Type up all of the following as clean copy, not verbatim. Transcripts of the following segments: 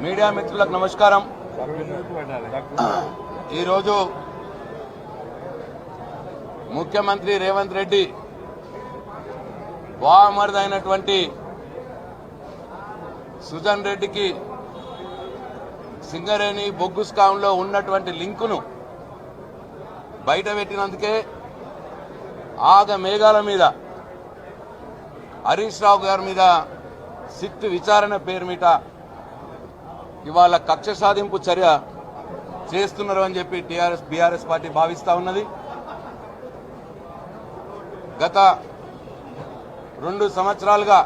Media మిత్రులకు నమస్కారం. ఈరోజు ముఖ్యమంత్రి రేవంత్ రెడ్డి బావమరిదైనటువంటి సుజన్ రెడ్డికి సింగరేణి బొగ్గు స్కామ్లో ఉన్నటువంటి లింకును బయటపెట్టినందుకే ఆగ మేఘాల మీద హరీష్ రావు గారి మీద సిట్ విచారణ పేరు మీద ఇవాళ కక్ష సాధింపు చర్య చేస్తున్నారు అని చెప్పి బీఆర్ఎస్ పార్టీ భావిస్తా ఉన్నది. గత 2 సంవత్సరాలుగా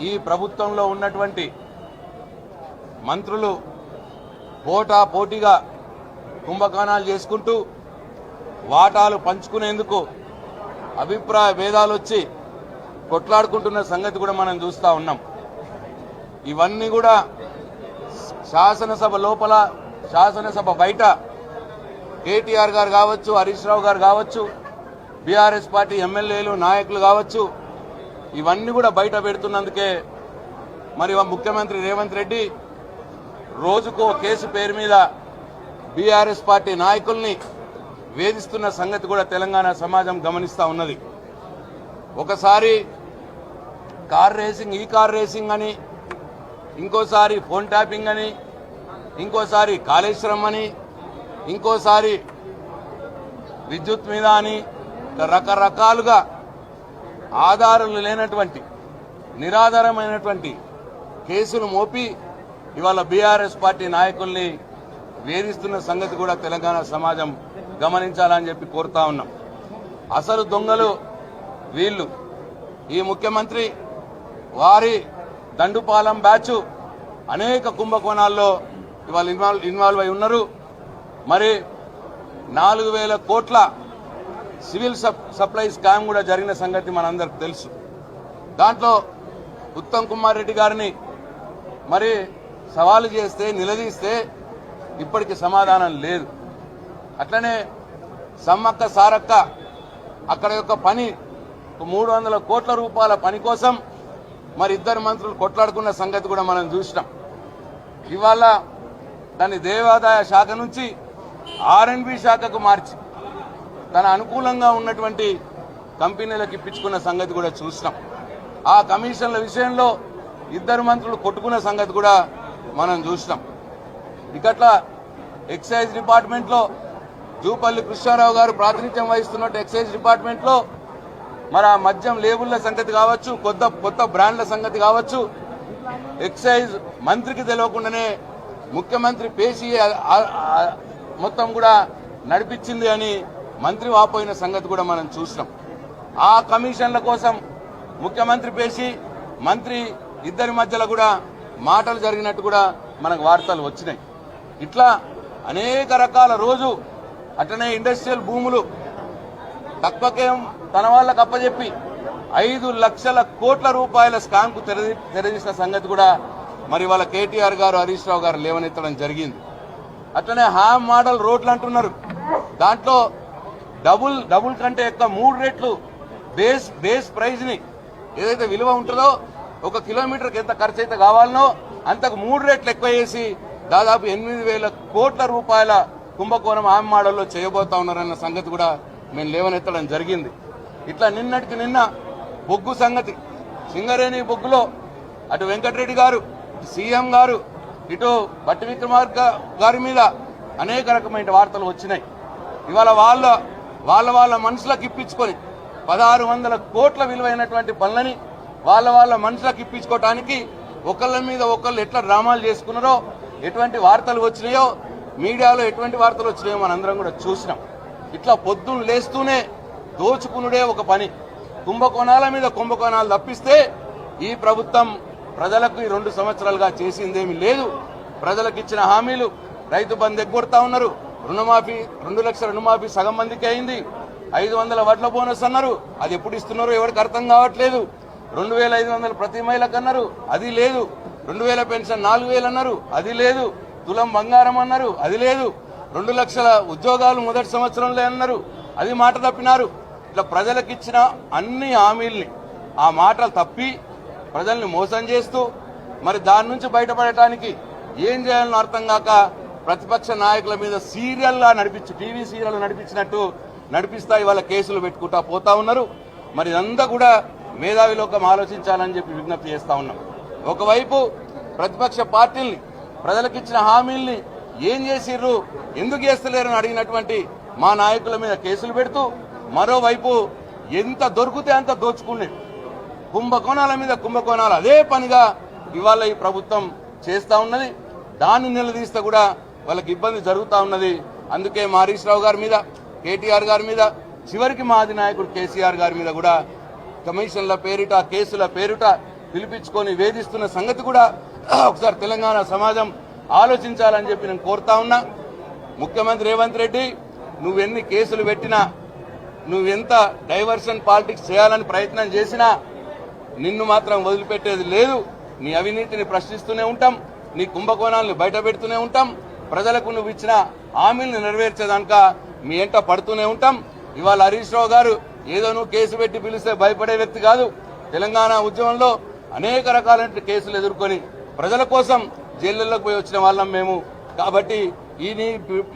ఈ ప్రభుత్వంలో ఉన్నటువంటి మంత్రులు పోటాపోటీగా కుంభకోణాలు చేసుకుంటూ వాటాలు పంచుకునేందుకు అభిప్రాయ భేదాలు వచ్చి కొట్లాడుకుంటున్న సంగతి కూడా మనం చూస్తూ ఉన్నాం. ఇవన్నీ కూడా శాసనసభ లోపల, శాసనసభ బయట కేటీఆర్ గారు కావచ్చు, హరీష్ రావు గారు కావచ్చు, బీఆర్ఎస్ పార్టీ ఎమ్మెల్యేలు నాయకులు కావచ్చు, ఇవన్నీ కూడా బయట పెడుతున్నందుకే మరి ముఖ్యమంత్రి రేవంత్ రెడ్డి రోజుకో కేసు పేరు మీద బీఆర్ఎస్ పార్టీ నాయకుల్ని వేధిస్తున్న సంగతి కూడా తెలంగాణ సమాజం గమనిస్తా ఉన్నది. ఒకసారి కార్ రేసింగ్, ఈ కార్ రేసింగ్ అని, ఇంకోసారి ఫోన్ ట్యాపింగ్ అని, ఇంకోసారి కాళేశ్వరం అని, ఇంకోసారి విద్యుత్ మీద అని రకరకాలుగా ఆధారాలు లేనటువంటి నిరాధారమైనటువంటి కేసులు మోపి ఇవాళ బీఆర్ఎస్ పార్టీ నాయకుల్ని వేధిస్తున్న సంగతి కూడా తెలంగాణ సమాజం గమనించాలని చెప్పి కోరుతా ఉన్నాం. అసలు దొంగలు వీళ్ళు. ఈ ముఖ్యమంత్రి వారి దండుపాలెం బ్యాచ్ అనేక కుంభకోణాల్లో ఇవాళ ఇన్వాల్వ్ అయి ఉన్నారు. మరి 4,000 కోట్ల సివిల్ సప్లై స్కామ్ కూడా జరిగిన సంగతి మనందరికి తెలుసు. దాంట్లో ఉత్తమ్ కుమార్ రెడ్డి గారిని మరి సవాలు చేస్తే, నిలదీస్తే ఇప్పటికి సమాధానం లేదు. అట్లనే సమ్మక్క సారక్క అక్కడ యొక్క పని 300 కోట్ల రూపాయల పని కోసం మరి ఇద్దరు మంత్రులు కొట్లాడుకున్న సంగతి కూడా మనం చూసినాం. ఇవాళ దాన్ని దేవాదాయ శాఖ నుంచి R&B శాఖకు మార్చి తన అనుకూలంగా ఉన్నటువంటి కంపెనీలకు ఇప్పించుకున్న సంగతి కూడా చూసినాం. ఆ కమిషన్ల విషయంలో ఇద్దరు మంత్రులు కొట్టుకున్న సంగతి కూడా మనం చూసినాం. ఇకట్లా ఎక్సైజ్ డిపార్ట్మెంట్లో జూపల్లి కృష్ణారావు గారు ప్రాతినిధ్యం వహిస్తున్నట్టు ఎక్సైజ్ డిపార్ట్మెంట్లో మరి ఆ మద్యం లేబుళ్ల సంగతి కావచ్చు, కొత్త బ్రాండ్ల సంగతి కావచ్చు, ఎక్సైజ్ మంత్రికి తెలియకుండానే ముఖ్యమంత్రి పేషి మొత్తం కూడా నడిపించింది అని మంత్రి వాపోయిన సంగతి కూడా మనం చూసినాం. ఆ కమిషన్ల కోసం ముఖ్యమంత్రి పేషి, మంత్రి ఇద్దరి మధ్యలో కూడా మాటలు జరిగినట్టు కూడా మనకు వార్తలు వచ్చినాయి. ఇట్లా అనేక రకాల రోజు అట్లనే ఇండస్ట్రియల్ భూములు తక్కువకేం తన వాళ్ళకు అప్పచెప్పి 5 లక్షల కోట్ల రూపాయల స్కామ్ కు తెరదీసిన సంగతి కూడా మరి వాళ్ళ కేటీఆర్ గారు, హరీష్ రావు గారు లేవనెత్తడం జరిగింది. అట్లనే హామ్ మోడల్ రోడ్లు అంటున్నారు. దాంట్లో డబుల్ కంటే ఎక్కువ 3 రెట్లు బేస్ ప్రైజ్ ని ఏదైతే విలువ ఉంటుందో, 1 కిలోమీటర్కి ఎంత ఖర్చు అయితే కావాలనో అంతకు 3 రెట్లు ఎక్కువ చేసి దాదాపు 8,000 కోట్ల రూపాయల కుంభకోణం హామ్ మోడల్లో చేయబోతా ఉన్నారన్న సంగతి కూడా మేము లేవనెత్తడం జరిగింది. ఇట్లా నిన్నటికి నిన్న బొగ్గు సంగతి, సింగరేణి బొగ్గులో అటు వెంకటరెడ్డి గారు, సీఎం గారు, ఇటు భట్టి విక్రమార్క గారి మీద అనేక రకమైన వార్తలు వచ్చినాయి. ఇవాళ వాళ్ళ మనుషులకు ఇప్పించుకొని 1,600 కోట్ల విలువైనటువంటి పనులని వాళ్ళ మనుషులకు ఇప్పించుకోవటానికి ఒకళ్ళ మీద ఒకళ్ళు ఎట్లా డ్రామాలు చేసుకున్నారో, ఎటువంటి వార్తలు వచ్చినాయో, మీడియాలో ఎటువంటి వార్తలు వచ్చినాయో మనందరం కూడా చూసినాం. ఇట్లా పొద్దున్న లేస్తూనే దోచుకునుడే ఒక పని, కుంభకోణాల మీద కుంభకోణాలు తప్పిస్తే ఈ ప్రభుత్వం ప్రజలకు ఈ 2 సంవత్సరాలుగా చేసిందేమీ లేదు. ప్రజలకు ఇచ్చిన హామీలు, రైతు బంధు ఎగ్గొడతా ఉన్నారు, రుణమాఫీ 2 లక్షల రుణమాఫీ సగం మందికి అయింది, 500 వడ్ల బోనస్ అన్నారు, అది ఎప్పుడు ఇస్తున్నారో ఎవరికి అర్థం కావట్లేదు. 2,500 ప్రతి మహిళకు అన్నారు, అది లేదు. 2,000 పెన్షన్ 4,000 అన్నారు, అది లేదు. తులం బంగారం అన్నారు, అది లేదు. 2 లక్షల ఉద్యోగాలు మొదటి సంవత్సరంలో అన్నారు, అది మాట తప్పినారు. ఇట్లా ప్రజలకు ఇచ్చిన అన్ని హామీల్ని ఆ మాటలు తప్పి ప్రజల్ని మోసం చేస్తూ మరి దాని నుంచి బయటపడటానికి ఏం చేయాలని అర్థం కాక ప్రతిపక్ష నాయకుల మీద సీరియల్లా టీవీ సీరియల్ నడిపించినట్టు నడిపిస్తా ఇవాళ కేసులు పెట్టుకుంటా పోతా ఉన్నారు. మరి ఇదంతా కూడా మేధావి లోకం ఆలోచించాలని చెప్పి విజ్ఞప్తి చేస్తా ఉన్నాం. ఒకవైపు ప్రతిపక్ష పార్టీల్ని ప్రజలకిచ్చిన హామీల్ని ఏం చేసిర్రు, ఎందుకు చేస్తలేరని అడిగినటువంటి మా నాయకుల మీద కేసులు పెడుతూ మరోవైపు ఎంత దొరికితే అంత దోచుకునే కుంభకోణాల మీద కుంభకోణాలు అదే పనిగా ఇవాళ ఈ ప్రభుత్వం చేస్తా ఉన్నది. దాన్ని నిలదీస్తే కూడా వాళ్ళకి ఇబ్బంది జరుగుతూ ఉన్నది. అందుకే మా హరీష్ రావు గారి మీద, కేటీఆర్ గారి మీద, చివరికి మా అధినాయకుడు కేసీఆర్ గారి మీద కూడా కమిషన్ల పేరిట కేసుల పేరిట పిలిపించుకొని వేధిస్తున్న సంగతి కూడా ఒకసారి తెలంగాణ సమాజం ఆలోచించాలని చెప్పి నేను కోరుతా ఉన్నా. ముఖ్యమంత్రి రేవంత్ రెడ్డి నువ్వెన్ని కేసులు పెట్టినా, నువ్వెంత డైవర్షన్ పాలిటిక్స్ చేయాలని ప్రయత్నం చేసినా నిన్ను మాత్రం వదిలిపెట్టేది లేదు. నీ అవినీతిని ప్రశ్నిస్తూనే ఉంటాం, నీ కుంభకోణాలను బయట పెడుతూనే ఉంటాం, ప్రజలకు నువ్వు ఇచ్చిన హామీలను నెరవేర్చేదాక మీ ఎంట పడుతూనే ఉంటాం. ఇవాళ హరీష్ రావు గారు ఏదో నువ్వు కేసు పెట్టి పిలిస్తే భయపడే వ్యక్తి కాదు. తెలంగాణ ఉద్యమంలో అనేక రకాలైన కేసులు ఎదుర్కొని ప్రజల కోసం జైళ్లలోకి పోయి వచ్చిన వాళ్ళం మేము. కాబట్టి ఈ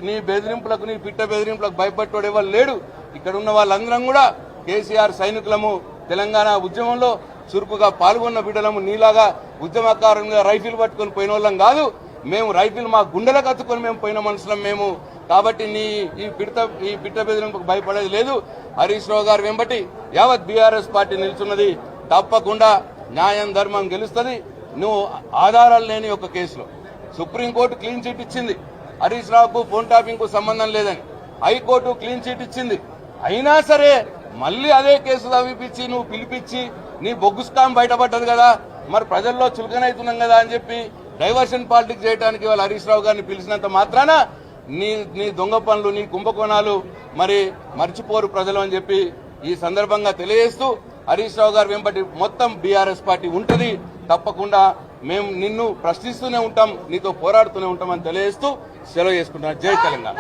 నీ బెదిరింపులకు, నీ పిట్ట బెదిరింపులకు భయపట్టోడు ఎవరు లేడు. ఇక్కడ ఉన్న వాళ్ళందరం కూడా కేసీఆర్ సైనికులము. తెలంగాణ ఉద్యమంలో చురుకుగా పాల్గొన్న బిడ్డలము. నీలాగా ఉద్యమకారంగా రైఫిల్ పట్టుకొని పోయిన వాళ్ళం కాదు మేము. రైఫిల్ మా గుండెలకు అత్తుకొని మేము పోయిన మనుషులం మేము. కాబట్టి ఈ పిట్ట బెదిరింపుకు భయపడేది లేదు. హరీష్ రావు గారు వెంబటి యావత్ బీఆర్ఎస్ పార్టీ నిల్చున్నది. తప్పకుండా న్యాయం ధర్మం గెలుస్తుంది. నువ్వు ఆధారాలు లేని ఒక కేసులో సుప్రీంకోర్టు క్లీన్ చిట్ ఇచ్చింది. హరీష్ రావుకు ఫోన్ టాపింగ్ కు సంబంధం లేదని హైకోర్టు క్లీన్ చిట్ ఇచ్చింది. అయినా సరే మళ్లీ అదే కేసు తవ్విపించి నువ్వు పిలిపించి నీ బొగ్గు స్కామ్ బయటపడ్డది కదా, మరి ప్రజల్లో చులకనవుతున్నాం కదా అని చెప్పి డైవర్షన్ పాలిటిక్స్ చేయడానికి వాళ్ళు హరీష్ రావు గారిని పిలిచినంత మాత్రాన నీ దొంగ పనులు, నీ కుంభకోణాలు మరి మర్చిపోరు ప్రజలు అని చెప్పి ఈ సందర్భంగా తెలియజేస్తూ హరీష్ రావు గారు వెంబటి మొత్తం బీఆర్ఎస్ పార్టీ ఉంటది. తప్పకుండా మేము నిన్ను ప్రశ్నిస్తూనే ఉంటాం, నీతో పోరాడుతూనే ఉంటామని తెలియజేస్తూ సెలవు చేసుకుంటున్నాను. జై తెలంగాణ.